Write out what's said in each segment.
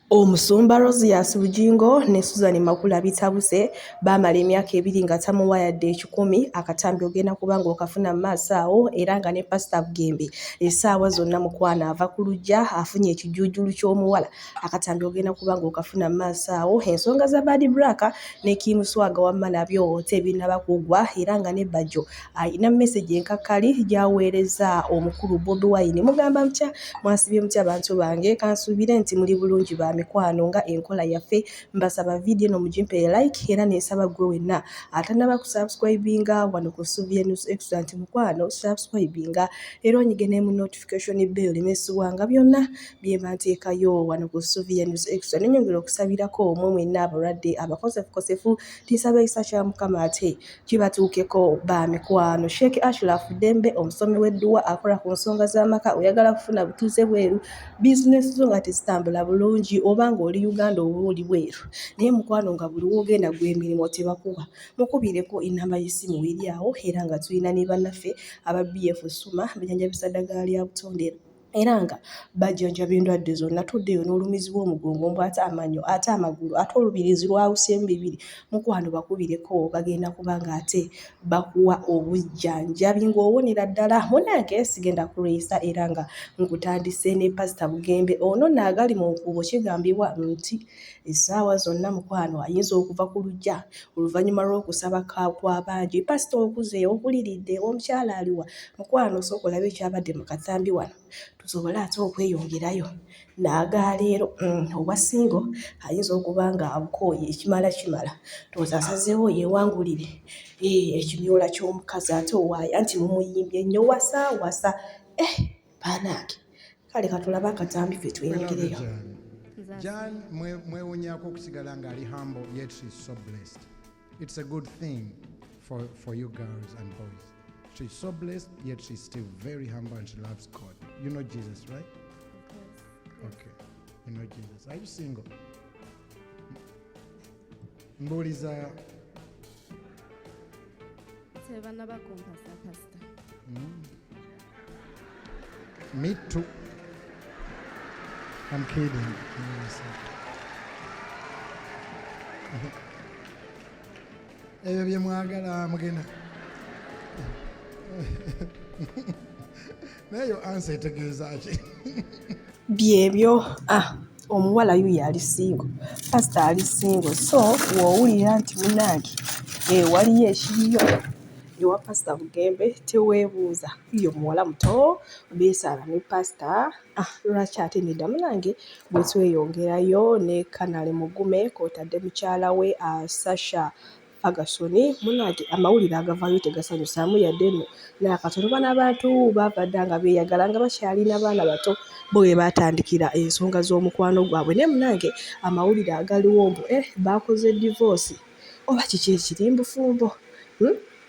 Omusumba Rosias Bugingo ne Susan Makula bitabuse bamala emyaka 2 nga tamuwayadde 10 akatambi ogenda kubanga okafuna maaso awo era nga ne Pastor Bugembe essaawa zonna mukwana ava ku lujja afunye ekijujulu ky'omuwala akatambi ogenda kubanga okafuna maaso awo ensonga za Bad Black ne Kim Swaga wamma nabyo tebinaba kugwa era nga ne Bajjo ayina message enkakali gyaweereza omukulu Bobi Wine mugamba mutya mwasibye mutya abantu bange kansuubire nti muli bulungi ba mikwano nga enkola yaffe mbasaba video no mujimpe like era nesaba gwe wenna atanaba ku subscribinga wano ku Suvia News Excellent mukwano subscribinga era onyigene mu notification bell mesubwanga byonna byebanteekayo wano ku Suvia News Excellent nyongera okusabirako omwe mwenna abalwadde abakosefu tisaba isa mukama ate kibatuukeko ba mikwano Sheikh Ashraf Dembe omusomi w'edduwa akola ku nsonga z'amaka oyagala kufuna butuuze bweru business zo nga tezitambula bulungi obanga oli Uganda oli bweru naye mukwano nga buli wogenda gw'emirimu tebakuba mukubireko inamba y'essimu eri awo era nga tulina ne bannaffe aba BF Suma bijanjabisa ddagala lya butondera era nga bajjanjaba endwadde zonna tuddeyo n'olumizi bw'omugongo mbw ate amanyo ate amagulu ate olubirizi lwawuseemu bibiri mukwano bakubireko bagenda kubanga ate bakuwa obujjanjabi ng'owonera ddala munange sigenda kulwisa era nga nkutandise ne Pastor Bugembe ono naagali mu nkubo kigambibwa nti essaawa zonna mukwano ayinza okuva ku lujja oluvannyuma lw'okusaba kw'abangi Pastor okuze okuliridde omukyala aliwa mukwano osooka olabe ekyabadde mu katambi wano tusobole ate okweyongerayo naagaleero obwa singo ayinza okuba nga abukooye ekimala tooza asazeewo yeewangulire ekimyola ky'omukazi ate owaayo anti mumuyimbye nnyo wasa baanange kale katulaba akatambi fe tweyongereyo John mwewunyako okusigala nga ali humble yet she's so blessed. It's a good thing for you girls and boys. She's so blessed yet she's still very humble and she loves God. You know Jesus, right? Yes. Okay. You know Jesus. Are you single? Mboliza Sebana bakumpasa pastor. Me too. I'm kidding. Ebyo bye mwagala mugenda. Nayo answer etegeeza ki? Byebyo omuwala yuyo ali singo Pastor ali singo so woowulira nti munange waliyo ekiriyo ewa Pastor Bugembe teweebuuza yo muwala muto beesaala ne Pastor lwaki ate nedda munange bwe tweyongerayo ne Kanale Mugume kw'otadde mukyala we Sasha Ferguson munange amawulire agavaayo tegasanyusaamu yadde nno n'akatono bano abantu baavadde nga beeyagala nga bakyalina baana bato bwe baatandikira ensonga z'omukwano gwabwe naye munange amawulire agaliwo mbu baakoze divorce oba kiki ekiri mbufumbo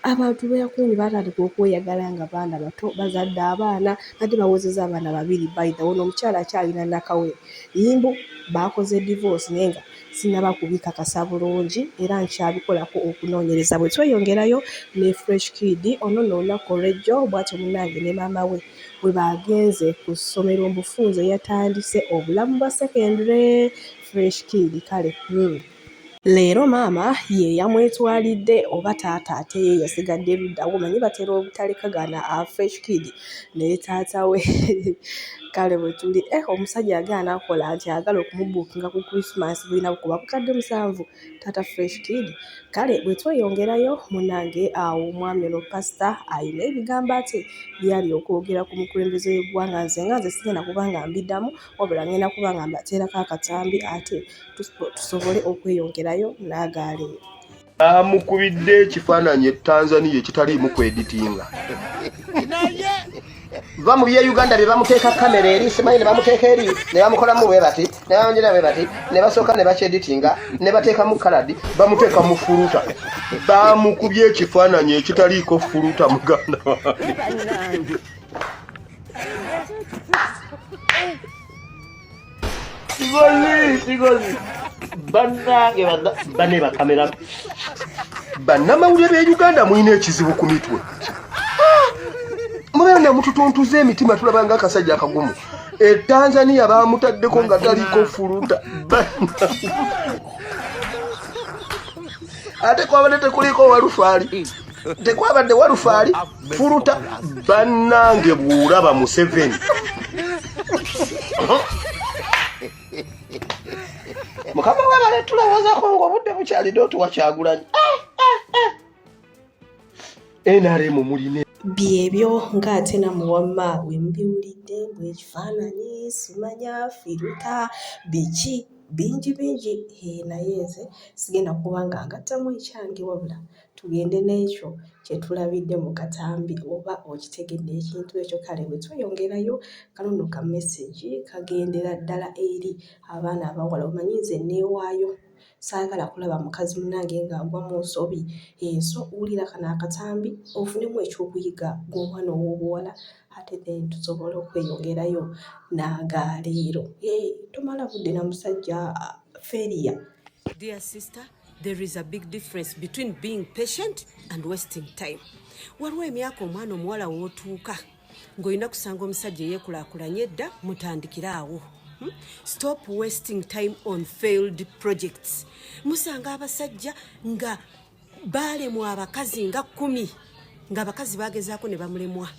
abantu beyakungi baatandika okweyagala nga baana bato bazadde abaana badde bawozeza abaana 2 bayida ono omukyala akyalina nakawere yimbu baakoze divorce naye nga sinaba kubikakasa bulungi era nkyabikolako okunoonyereza bwe tweyongerayo ne Fresh Kid ono n'olunaku olw'ejjo bw'atyo munange ne maama we bwe bagenze ku ssomero obufunze yatandise obulamu bwa secondary Fresh Kid kale leero maama ye yamwetwalidde oba taata ate ye yasigadde luddawo manyi batera obutalekagana Fresh Kid ne taata we kale bwe tuli omusajja agaana akola nti agala okumubuukinga ku Christmas bulina kuba bukadde 7 taata Fresh Kid kale bwe tweyongerayo munange awo omwami ono Pastor ayina ebigambo ate byali okwogera ku mukulembeze w'eggwanga nze sigenda kubanga mbiddamu wabula ngenda kubanga mbateerako akatambi ate tusobole okweyongerayo n'agaaleero amukubidde ekifaananyi Tanzania ekitaliimu kweditinga va mu bya Uganda bye bamuteeka kamera eri simanyi ne bamuteeka eri ne bamukolamu bwe bati ne bamwongera bwe bati ne basooka ne bakyeditinga ne bateeka mu kaladi bamuteeka mu fuluta bamukubye ekifaananyi ekitaliiko fuluta muganda wange sigozi bannange bane bakamera bannamawulire b'e Uganda mulina ekizibu ku mitwe mubeera ne mututuntuza emitima tulaba nga akasajja akagumu Tanzania bamutaddeko nga taliko fuluta ate kwabadde tekuliko walufaali tekwabadde walufaali fuluta bannange bw'olaba Museveni mukama wabale tulawoozako ng'obudde bukyalidde otuwa Kyagulanyi NRM muline byebyo ng'ate namuwamma we mbiwulidde bw'ekifaananyi simanya firuta biki bingi naye nze sigenda kuba nga ngattamu ekyange wabula tugende n'ekyo kye tulabidde mu katambi oba okitegedde ekintu ekyo kale bwe tweyongerayo kanono ka message kagendera ddala eri abaana abawala omanyi nze neewaayo saagala kulaba mukazi munnange ng'agwa mu nsobi enso wulira kano akatambi ofunemu ekyokuyiga gw'omwana ow'obuwala ate then tusobole okweyongerayo n'agaleero tomala budde na musajja Feria. Dear sister, there is a big difference between being patient and wasting time. Waliwo emyaka omwana omuwala w'otuuka ng'olina kusanga omusajja eyeekulaakulanye dda mutandikire awo. Stop wasting time on failed projects. Musanga abasajja nga baalemwa abakazi nga 10 nga abakazi bagezaako ne bamulemwa.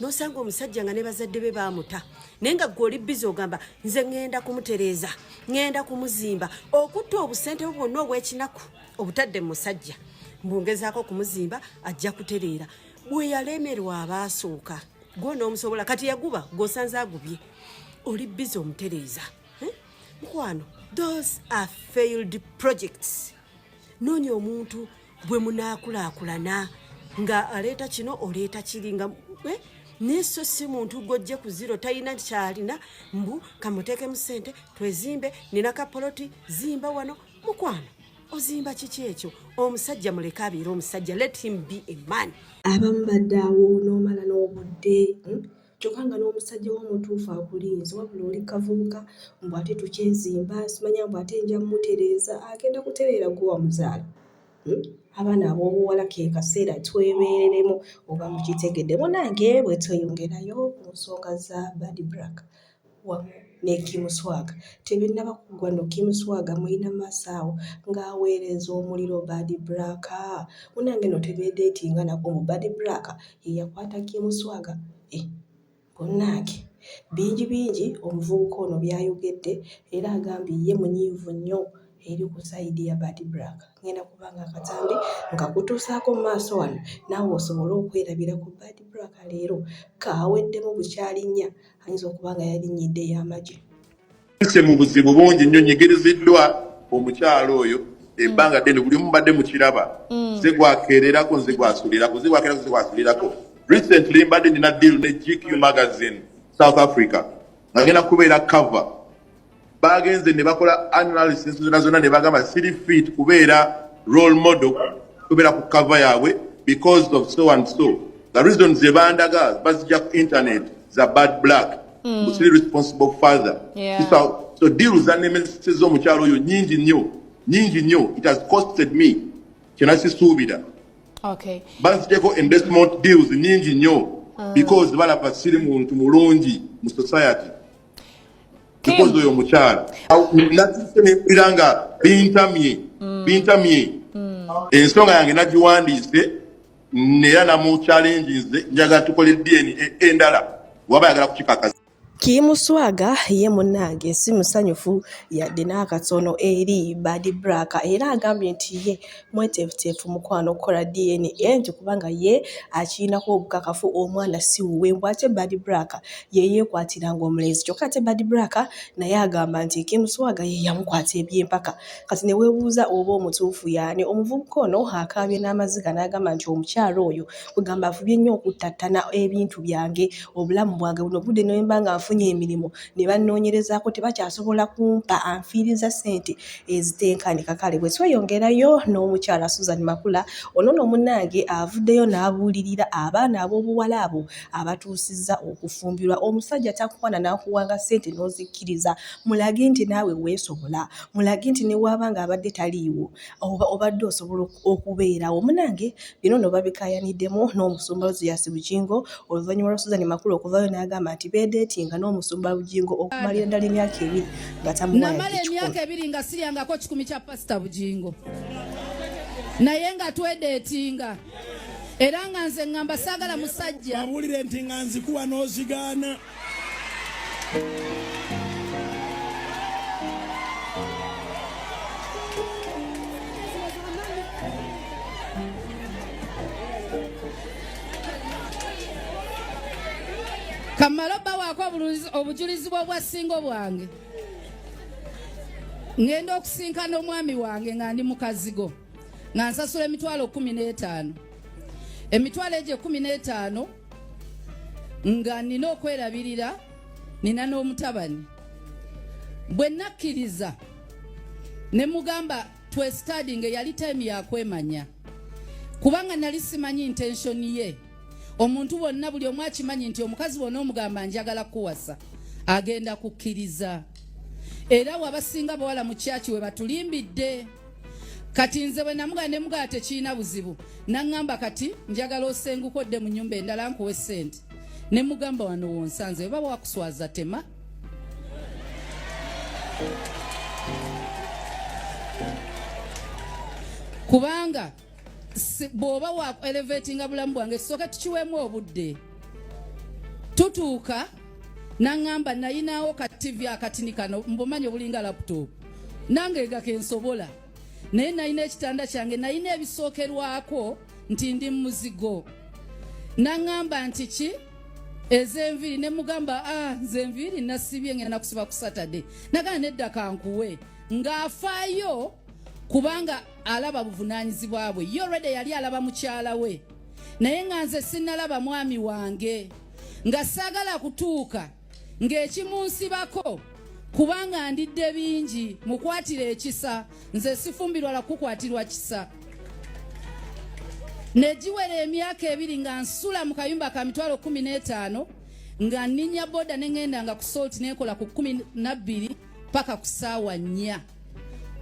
Nosanga omusajja nga ne bazadde be baamuta naye nga ggwe oli bizi ogamba nze ŋŋenda kumutereeza ŋŋenda kumuzimba okutta obusente bwonna obw'ekinaku obutadde mu musajja mbungezaako kumuzimba ajja kutereera bwe yalemerwa abaasooka gw'onoomusobola kati yaguba gw'osanze agubye oli bizi omutereeza mukwano those are failed projects. Noonya omuntu bwe munaakulaakulana nga aleeta kino oleeta kiri nga neso si muntu gojje ku zero talina kyalina mbu kamuteeke mu ssente twezimbe nina kapoloti zimba wano mukwano ozimba kiki ekyo omusajja muleke abeera omusajja let him be a man. Abamu badde awo n'omala n'obudde kyokka nga n'omusajja w'omutuufu akulinze wabula oli kavubuka mbu ate tukyezimba simanya mbu ate nja mmutereeza agenda kutereera gwe wamuzaala. Abaana ab'obuwala ke kaseera twebeereremu oba mukitegedde munange bwe tweyongerayo ku nsonga za Bad Black wamu ne Kim Swaga tebinnaba kuggwa no Kim Swaga mulina maaso awo ng'aweereza omuliro Bad Black munange no tebeedeetinga nako mu Bad Black ye yakwata Kim Swaga bonnange bingi omuvubuka ono byayogedde era agambye ye munyiivu nnyo eri ku sayidi ya Bad Black. Ngenda kubanga akatambi nga kutuusaako mu maaso wano naawe osobole okwerabira ku Bad Black leero kaaweddemu bukyalinnya ayinza okuba nga yalinnyiddde ey'amagye. Mu buzibu bungi nnyo nyigiriziddwa omukyalo oyo ebbanga ddene buli mubadde mukiraba nze gwakeererako nze gwasulirako nze gwakeererako nze gwasulirako. Recently mbadde nina deal ne GQ magazine South Africa nga ngenda kubeera cover bagenze ne bakola analysis zonna ne bagamba 3 feet kubeera role model kubeera ku cover yaabwe because of so and so. The reasons ze bandaga bazijja ku internet za Bad Black musiri responsible father. So deals za nemesis z'omukyalo oyo nyingi nnyo it has costed me kyenasisuubira. Okay. Bazijjako investment deals nyingi nnyo because balaba siri muntu mulungi mu society. Because oyo mukyala natise nga bintamye ensonga yange nagiwandiise neera namu challenges njaga tukole DNA endala waba yagala kukikakaza. Kim Swaga ye munnange si musanyufu yadde n'akatono eri Bad Black era agambye nti ye mweteefuteefu mukwano okukola DNA nti kubanga ye akirinako obukakafu omwana si wuwe mbw ate Bad Black ye yeekwatiranga omulezi kyokka ate Bad Black naye agamba nti Kim Swaga ye yamukwata ebyempaka kati ne weebuuza oba omutuufu yaani omuvubuka ono akaabye n'amaziga n'agamba nti omukyalo oyo kugamba afubye nnyo okuttattana ebintu byange obulamu bwange buno budde nemba nga nfunye emirimu ne bannoonyerezaako tebakyasobola kumpa anfiiriza ssente ezitenkanika kale bwe tweyongerayo n'omukyala Susan Makula ono no munnange avuddeyo n'abuulirira abaana ab'obuwala abo abatuusizza okufumbirwa omusajja takukwana n'akuwanga ssente n'ozikkiriza mulage nti naawe weesobola mulage nti ne waaba nga abadde taliiwo obadde osobola okubeerawo munnange bino no babikayaniddemu n'omusumba Luziya Sibukingo oluvannyuma lwa Susan Makula okuvayo n'agamba nti beedeetinga nga n'omusumba Bugingo okumalira ddala emyaka 2 nga tamuwaya namala emyaka 2 nga siryangako 10 kya Pastor Bugingo naye nga twedeetinga era nga nze ngamba saagala musajja wabulire nti nga nzikuwa n'ozigaana kamala bawaako obujulizi bwa ssingo bwange ngenda okusinkana omwami wange nga ndi mukazigo nga nsasula emitwalo 15 emitwalo egyo 15 nga nina okwerabirira nina n'omutabani bwe nakkiriza ne mugamba twestading yali time yakwemanya kubanga nali simanyi intention ye omuntu wonna buli omu akimanyi nti omukazi wonna omugamba njagala kuwasa agenda kukkiriza era wabasinga bawala mu kyaki we batulimbidde kati nze bwe namugamba ne mugamba tekiina buzibu naŋŋamba kati njagala osengukodde mu nnyumba endala nkuwe ssente ne mugamba wano wonsanze we baba wakuswaza tema kubanga bw'oba wa elevatinga bulamu bwange tusooke tukiweemu obudde tutuuka naŋŋamba nayinaawo ka TV akatini kano mbumanyi obulinga laptop nange egake nsobola naye nayina ekitanda kyange nayina ebisookerwako nti ndi muzigo naŋŋamba nti ki ez'enviiri ne mugamba nze enviiri nasibye ngenda kusiba ku Saturday nagana nedda kankuwe ng'afaayo kubanga alaba buvunaanyizibwa bwe ye already yali alaba mukyala we naye nga nze sinnalaba mwami wange nga saagala kutuuka ng'ekimunsibako kubanga ndidde bingi mukwatira ekisa nze sifumbirwa la kukwatirwa kisa negiwera emyaka 2 nga nsula mu kayumba ka mitwalo 15 nga nninya boda neŋŋenda nga ku Salt nekola ku 12 paka ku ssaawa 4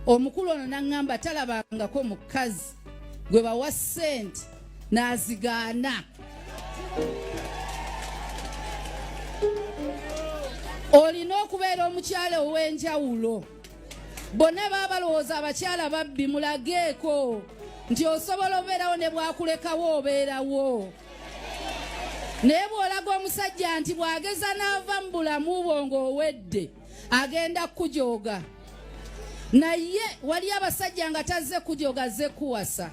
omukulu ono naŋŋamba talabangako mukazi gwe bawa ssente n'azigaana olina okubeera omukyala ow'enjawulo bonna baba balowooza abakyala babbi mulageeko nti osobola obeerawo ne bwakulekawo obeerawo naye bw'olaga omusajja nti bw'ageza n'ava mu bulamu bwo ng'owedde agenda kujooga naye wali abasajja nga tazze kujooga azze kuwasa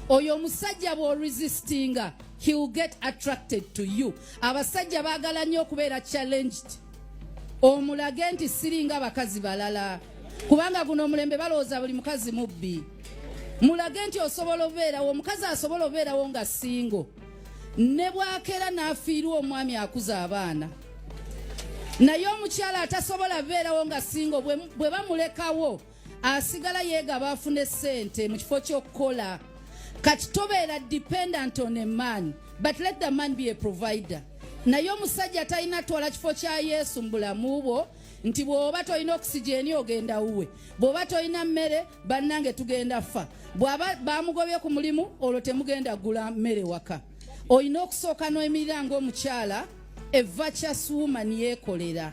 oyo omusajja bw'oresistinga he will get attracted to you abasajja baagala nnyo okubeera challenged omulage nti siringa abakazi balala kubanga guno omulembe balowooza buli mukazi mubbi mulage nti osobola obeerawo omukazi asobola obeerawo nga singo ne bwakeera n'afiirwa omwami akuza abaana naye omukyala atasobola beerawo nga singo bwe bamulekawo asigala yeegaba afune ssente mu kifo ky'okukola kati tobeera dependent on a man but let the man be a provider naye omusajja talina twala kifo kya Yesu mu bulamu bwo nti bw'oba tolina oxygen ogenda wuwe bw'oba tolina mmere bannange tugenda fa bw'aba bamugobye ku mulimu olwo temugenda gula mmere waka olina okusooka n'emirira ng'omukyala a virtuous woman yeekolera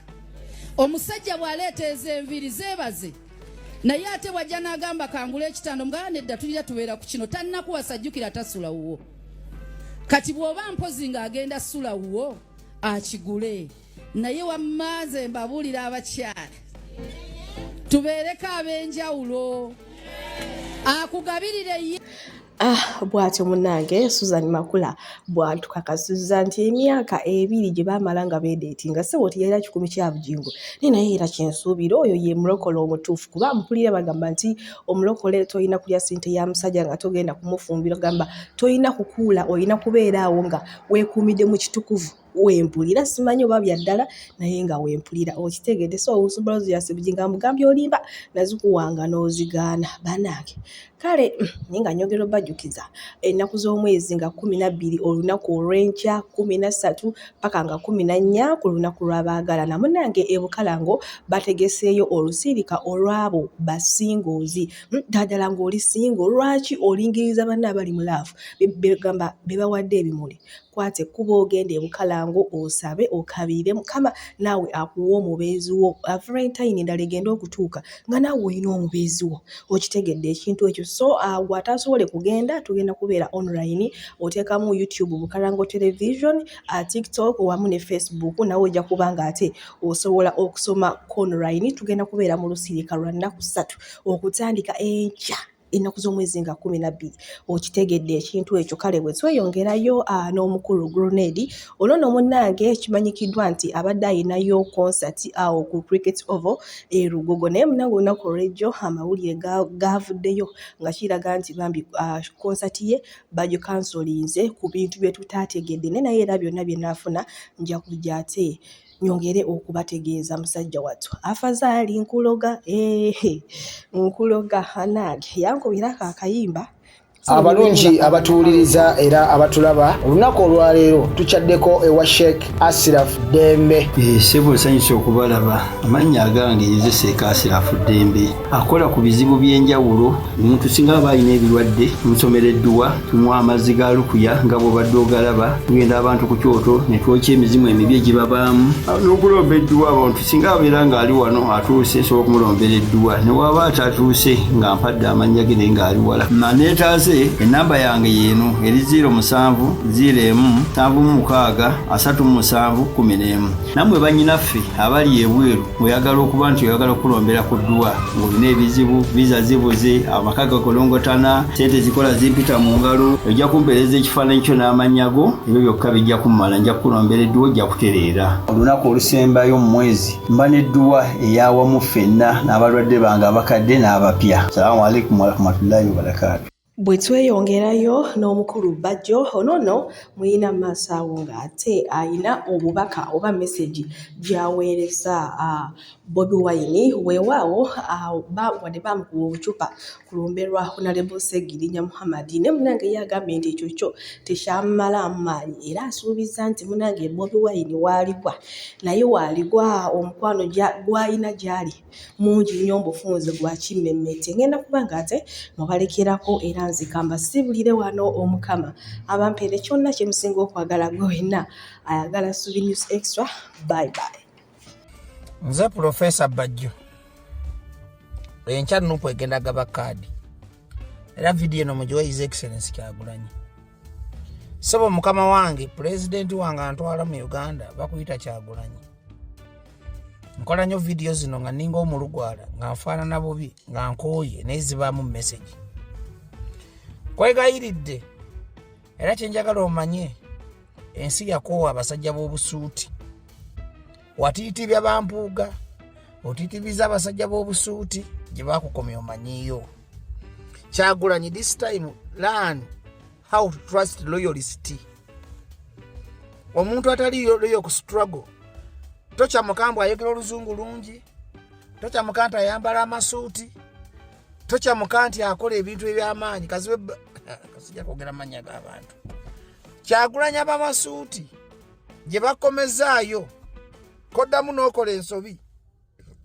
omusajja bw'aleeta ez'enviiri zeebaze naye ate wajja n'agamba kangula ekitanda omugala nedda tulira tubeera ku kino tannakuwasa jjukira tasula wuwo kati bw'oba mpozi ng'agenda sula wuwo akigule naye wammaze mbabuulira abakyala tubeereko ab'enjawulo akugabirire bw'atyo munnange Susan Makula bw'atukakasizza nti emyaka 2 gye baamala nga beedeetinga ssebo teyera 10 kya Bugingo naye era kyensuubira oyo ye mulokole omutuufu kuba mpulira bagamba nti omulokole tolina kulya ssente ya musajja nga togenda kumufumbira gamba tolina kukuula olina kubeeraawo nga weekuumidde mu kitukuvu wempulira simanyi oba byaddala naye nga wempulira okitegedde so olusumbaluzi Bugingo amugambye olimba nazikuwanga n'ozigaana banange kale ninga nyogero bajjukiza ennaku z'omwezi nga 12 olunaku olw'enkya 13 paka nga 14 ku lunaku lw'abaagalana munnange ebukalango bategeseeyo olusiirika olw'abo basingoozi ddala ng'oli singo lwaki olingiriza banna abali mu laafu begamba bebawadde ebimuli kwate kuba ogende e Bukalango osabe okabire Mukama nawe akuwa omubeezi wo Valentine endala egenda okutuuka nga naawe olina omubeezi wo okitegedde ekintu ekyo so gw'atasobole kugenda tugenda kubeera online oteekamu YouTube Bukalango Television TikTok wamu ne Facebook nawe ojja kubanga ate osobola okusoma online tugenda kubeera mu lusirika lwa nnaku 3 okutandika enkya ennaku z'omwezi nga 12 okitegedde ekintu ekyo kale bwe tweyongerayo n'omukulu Grenade olwo munnange kimanyikiddwa nti abadde ayinayo concert awo ku Cricket Oval e Lugogo naye munnange olunaku olw'ejjo amawulire gavuddeyo nga kiraga nti bambi concert ye bagikansolinze ku bintu bye tutaategedde naye era byonna bye naafuna nja kujja ate nyongere okubategeeza musajja wattu Afazaali Nkuloga Nkuloga hanage yankubirako akayimba abalungi abatuwuliriza era abatulaba olunaku olwaleero tukyaddeko ewa Sheikh Ashraf Dembe sebo nsanyusa okubalaba amannya agange yeze Sheikh Ashraf Dembe akola ku bizibu by'enjawulo omuntu singa aba alina ebirwadde tumusomereddwa tumuwa amazzi ga lukuya nga bw'obadde ogalaba tugenda abantu ku kyoto ne twokya emizimu emibi egibabaamu n'okulomba edduwa abantu singa abeera ng'ali wano atuuse sobola okumulombera edduwa ne waba atatuuse nga mpadde amannya ge naye ng'ali wala naneetaase enamba yange yeno eri 0707763711 namwe bannyinaffe abali ebweru oyagala okuba nti oyagala okulombera ku dduwa ng'olina ebizibu viza zibuze amaka gakolongotana sente zikola zimpita mu ngalo ojja kumpeereza ekifaananyi kyo n'amanyago ebyo byokka bijja kummala nja kukulombera edduwa ojja kutereera olunaku olusembayo mu mwezi mba n'edduwa eyawamu ffenna n'abalwadde bange abakadde n'abapya salaamu alaikum warahmatullahi wabarakatu bwe tweyongerayo n'omukulu Bajjo onono muyina maaso awo ng'ate ayina obubaka oba message gy'aweereza Bobi Wine weewaawo wadde bamukuba obucupa ku lumbe lwa Honorable Sseggirinya Muhammad ne munnange yagambye nti ekyo kyo tekyamala maanyi era asuubiza nti munnange Bobi Wine waaligwa naye waaligwa omukwano gw'ayina gy'ali mungi nnyo obufunze gwa kimmemmette ngenda kuba ng'ate mubalekerako era nzikamba sibulire wano omukama abampeere kyonna kye musinga okwagala gwe wenna ayagala Subi News Extra bye bye. Nze Professor Bajjo enkya Nuupu egenda gaba kaadi era vidiyo eno mugiwa His Excellency Kyagulanyi sebo mukama wange President wange antwala mu Uganda bakuyita Kyagulanyi nkola nnyo vidiyo zino nga ninga omulugwala nga nfaanana bubi nga nkooye naye zibaamu message kwegayiridde era kyenjagala omanye ensi yakoowa abasajja b'obusuuti watiitibya bampuuga otiitibiza abasajja b'obusuuti gye baakukomya omanyiiyo Kyagulanyi this time learn how to trust loyalty omuntu atali loyo ku struggle tocha mukambwe ayogera oluzungu lungi tocha mukanti ayambala amasuuti tocha mukanti akola ebintu eby'amaanyi kasijja kwogera mannya g'abantu Kyagulanyi ab'amasuuti gye bakomezaayo koddamu n'okola ensobi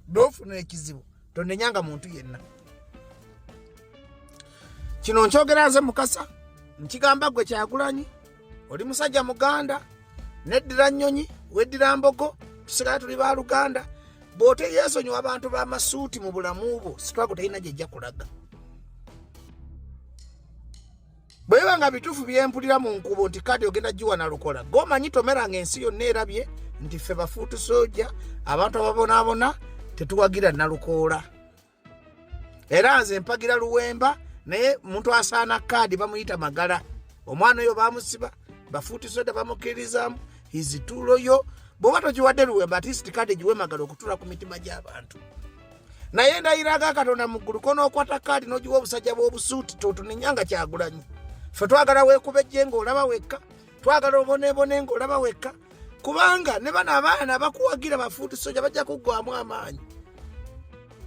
n'ofuna ekizibu tondenyanga muntu yenna kino nkyogera nze Mukasa nkigamba gwe Kyagulanyi oli musajja Muganda neddira nnyonyi weddira mbogo tusigala tuli ba Luganda bw'oteyeesonyiwa abantu b'amasuuti mu bulamu bwo struggle terina gyejja kulaga bweba nga bituufu byempulira mu nkubo nti kati ogenda giwa na lukola gomanyi tomeranga ensi yonna erabye nti ffe bafuutu soja abantu ababonaabona tetuwagira nalukoola era nze mpagira luwemba naye muntu asaana kaadi bamuyita Magala omwana oyo bamusiba bafuutu soja bamukkirizamu izituloyo bw'oba togiwadde luwemba ati kaadi giwe Magala okutula ku mitima gy'abantu naye ndayiraga Katonda mu ggulu konookwata kaadi n'ogiwa obusajja bw'obusuuti totunenyanga Kyagulanyi ffe twagala weekuba ejjenga olaba wekka twagala oboneebone ng'olaba wekka kubanga ne bano abaana abakuwagira bafuutu soja bajja kuggwamu amaanyi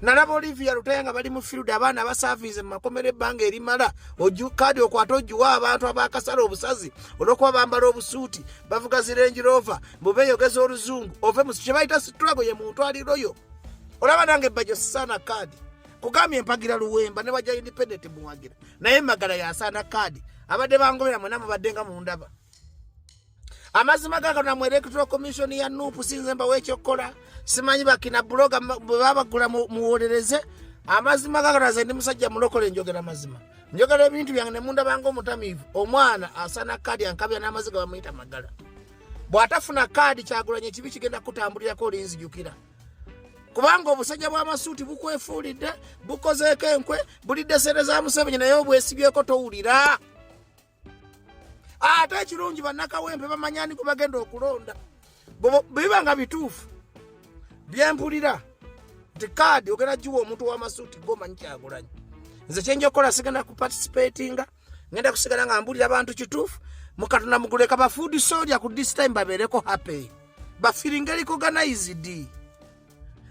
nalaba Olivia Lutaya nga bali mu field abaana abasaafiize mu makomero ebbanga erimala kaadi okwata ogiwa abantu abakasala obusazi olw'okuba bambala obusuuti bavuga zi Range Rover beeyogeza oluzungu ove mu kye bayita struggle ye muntu aliroyo olaba nange Bajjo sisaana kaadi kugambye empagira luwemba ne wajja independent muwagira naye Magala yasaana kaadi abadde bangobera mwena mubadde nga mu ndaba amazima gaga na mu electoral commission ya nupu sinzemba wekyokola simanyi bakina bloga babagula muwolereze amazima gaga naze ndi musajja mulokole njogera mazima njogera ebintu byange ne munda bango mutamivu omwana asana kadi ankabya n'amaziga bamuyita magala bwatafuna kadi Kyagulanyi kibi kigenda kutambulira ko linzijukira kubanga obusajja bw'amasuuti bukwefuulidde bukozeeko enkwe bulidde sente za Museveni naye obwesibyeko towulira ate ekirungi bannakawempe bamanyani gwe bagenda okulonda biba nga bituufu byempulira nti kadi ogenda giwa omuntu w'amasuuti g'omanyi Kyagulanyi nze kyenjokola sigenda kuparticipatinga ngenda kusigala nga mbulira abantu kituufu Mukatonda muguleka ba food soldier ku this time babereko happy ba feeling recognized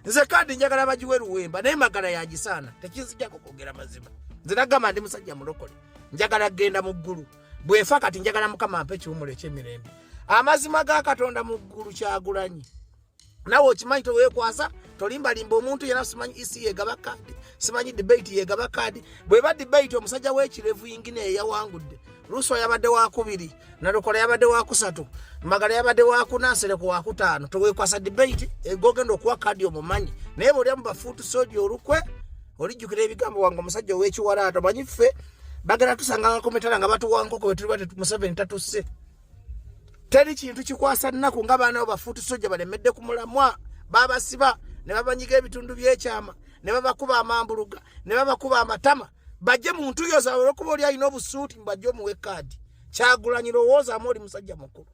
nze kadi njagala bajiwe Luwemba naye magala yagisana tekizijja kokogera mazima nze nagamba ndi musajja mulokole njagala genda mu ggulu bwefa kati njagala mukama ampe kiwumule ky'emirembe amazima ga Katonda mu ggulu Kyagulanyi nawe okimanyi toweekwasa tolimbalimba omuntu yena simanyi isi yegaba kadi simanyi debate yegaba kadi bweba debate omusajja w'ekirevu yingine eyawangudde Ruso yabadde wa 2 Nalukola yabadde wa 3 Magala yabadde wa 4 Sereko wa 5 toweekwasa debate egogenda okuwa kadi omumanyi naye buli amba futu soji olukwe olijjukira ebigambo wange omusajja w'ekiwalaata manyi ffe bagala tusanga kometala nga batu wankoko bwe tuli bate Museveni tatusse teri kintu kikwasa nnaku nga baana bafutu soja balemedde ku mulamwa babasiba ne babanyiga ebitundu by'ekyama ne babakuba amambuluga ne babakuba amatama bajje muntu yoza okuba oli alina obusuuti mbajje omuwe kadi Kyagulanyi lowooza amoli musajja mukulu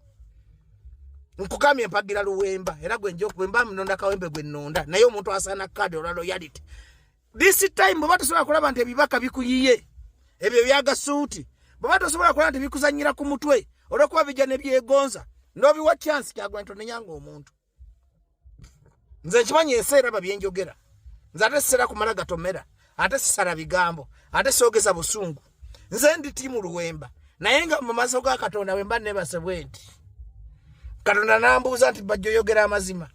nkukamye mpagira Luwemba era gwe njo kubemba mnonda kawembe gwe nnonda naye omuntu asana kadi ola loyalty this time baba tosobola kulaba nti ebibaka bikuyiye ebyo byaga suuti baba tosobola kulaba nti bikuzanyira ku mutwe olwokuba bijja ne byegonza n'obiwa chance Kyagulanyi tonenyanga omuntu nze nkimanyi eseera babyenjogera nze ate sisera kumala gatomera ate sisala bigambo ate soogeza busungu nze ndi tiimu Luwemba naye nga mu maaso ga Katonda Wemba nebase bwenti Katonda nambuuza nti bajjo yogera amazima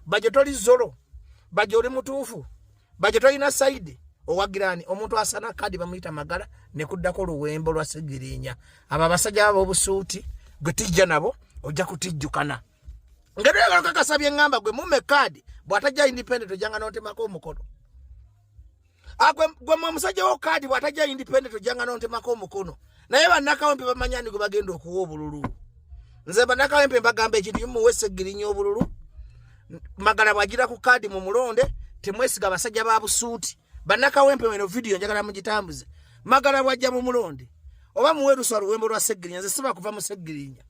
bajjo toli zolo bajjo oli mutuufu bajjo tolina saidi owagirani omuntu asana kadi bamuyita magala ne kuddako Luwemba lwa Segirinya abo abasajja b'obusuuti gwe tijja nabo ojja kutijjukana ngero kakasabye ngamba gwe mume kadi bwatajja independent ojanga n'ontemako omukono gwe musajja wo kadi bwatajja independent ojanga n'ontemako omukono naye bannakawempe bamanyani gwe bagenda okuwa obululu nze bannakawempe mbagamba ekintu muwe Segirinya obululu magala bwagira ku kadi mu mulonde temwesiga abasajja ba busuuti bannakawempe weno video njagala mugitambuze magala bwajja mu mulonde oba muwe Luswa Luwemba lwa Segirinya nze siba kuva mu Segirinya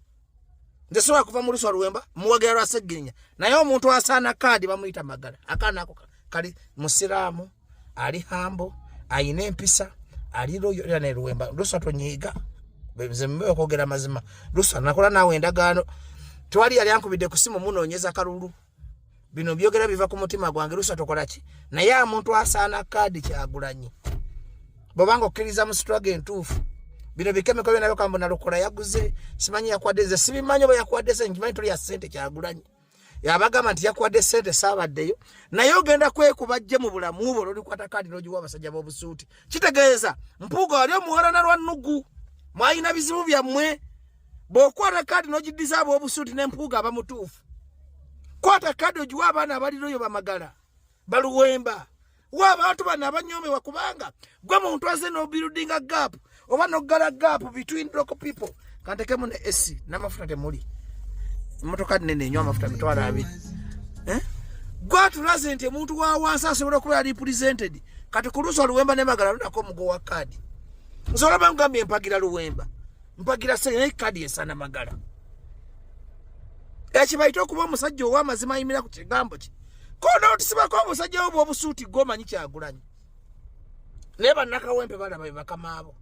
nze siba kuva mu Luswa Luwemba muwagera lwa Segirinya naye omuntu asana kadi bamuyita magala akana ako kali musiraamu ali hambo ayina empisa ali loyo ne Luwemba Luswa tonyiga beze mbewe kwogera mazima Luswa nakola nawe endagaano twali yali yankubidde ku simu munoonyeza kalulu bino byogera biva ku mutima gwange Luswa tokola ki naye omuntu asana kadi Kyagulanyi bobanga okkiriza mu struggle entuufu bino bikemeko byona byokamba Nalukola yaguze simanyi yakwadeze sibimanyi oba yakwadeze nkimanyi toli ya ssente Kyagulanyi yabagamba nti yakwadde ssente saabaddeyo naye ogenda kwekubajje mu bulamu bwo lolikwata kadi n'ogiwa abasajja b'obusuuti kitegeeza mpuuga wali omuwalana lwa nnugu mwayina bizibu byammwe bw'okwata kadi n'ogiddiza ab'obusuuti n'empuuga abamutuufu kwata kadi ogiwa abaana abaliroyo bamagala baluwemba wa abantu bano abanyoomebwa kubanga gwe muntu aze n'obuildinga gap oba n'oggala gap between local people kantekemu ne AC n'amafuta temuli motoka nene enywa amafuta mitwala abiri gwatulaze nti omuntu wa wansi asobola okuba yali represented kati ku Luswa Luwemba ne magala lunako omugo wa kadi nsobola bangambye mpagira Luwemba mpagira sene kadi esana magala ekibaita okuba omusajja ow'amazima ayimira ku kigambo ki kono otisibako omusajja wo bw'obusuuti gw'omanyi Kyagulanyi naye bannakawempe balaba bakamaabo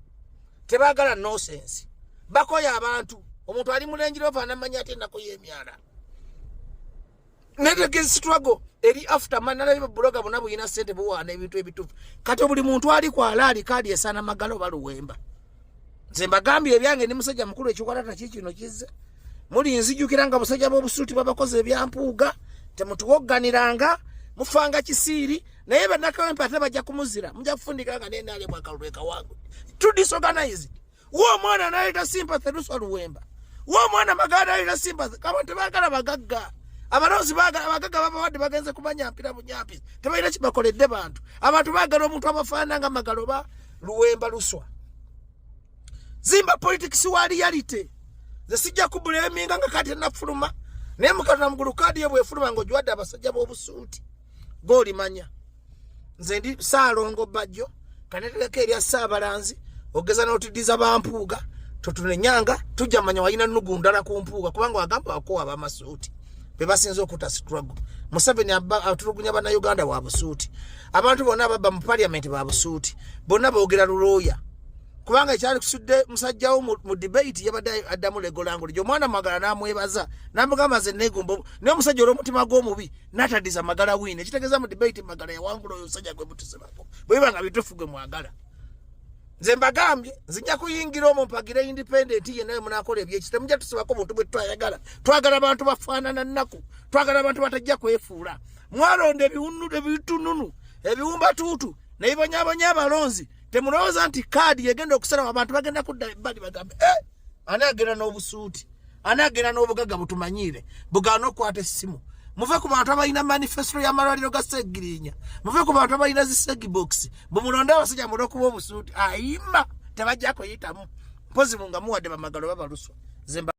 tebaagala nonsense bakoya abantu omuntu ali mulenjira ova namanya ate nako y'emyala netegezi struggle eri after man nalabye buloga bonna buyina ssente buwaana ebintu ebituufu kati buli muntu ali kwalaali kadi esana magala oba Luwemba nze mbagambye ebyange ndi musajja mukulu ekikwatata kikino kizze muli nzijukira nga busajja b'obusuuti babakoze ebyampuuga temutuwogganiranga mufanga kisiiri naye bannakawempe ate bajja kumuzira mujja kufundika nga nenaalemu akalulu ekawangu too disorganized wo omwana naleeta sympathy Luswa Luwemba Wo mwana maganda ina simba kama tebagala bagagga. Abalozi bagala abagagga baba wadde bagenze kumanya mpira bunyampi. Tebalina kibakoledde bantu. Abantu bagala omuntu abafaana nga magaloba luwemba luswa. Zimba politics wa reality. Zesijja kubuleminga nga kati nafuluma. Ne mukatana mugulu kadi yebwe fuluma ngo jwadde abasajja b'obusuuti. Goli manya. Nze ndi Saalongo Bajjo kanetereka erya Saabalanzi ogeza n'otudiza bampuuga totunenyanga tujja manya wayina nugundala ku mpuuga kubanga wagamba wakowa abamasuuti be basinze okuta struggle. Museveni atulugunya bana Uganda wa busuuti. Abantu bonna baba mu parliament ba busuuti. Bonna boogera lulooya. Kubanga ekyali kusudde musajjawo mu debate yabadde addamu legolango lyo mwana magala namwebaza namugamba ze negumbo ne omusajja olw'omutima gw'omubi natadiza magala wine ekitegeeza mu debate magala yawangula oyo musajja gwe butusebako bwe banga bitufu gwe mwagala. Nze mbagambye nzija kuyingira omwo mpagire independent ye naye munakola ebyekitemu mujja tusibako buntu bwe twayagala. Twagala abantu bafaanana nnaku. Twagala abantu batajja kwefuula. Mwalonda ebitununu ebiwumba tuutu nebibonyabonya abalonzi. Temulowooza nti kaadi yegenda okusala abantu bagenda kudda ebbali bagambe ani agenda n'obusuuti ani agenda n'obugagga butumanyire bugaana okukwata essimu. Muve ku bantu abalina manifesto y'amalwaliro ga Seggirinya. Muve ku bantu abalina zi box. Bumulonde abasajja mulokuba obusuuti ayimba tebajja kuyitamu mpozi munga muwadde bamagalo babaluswa.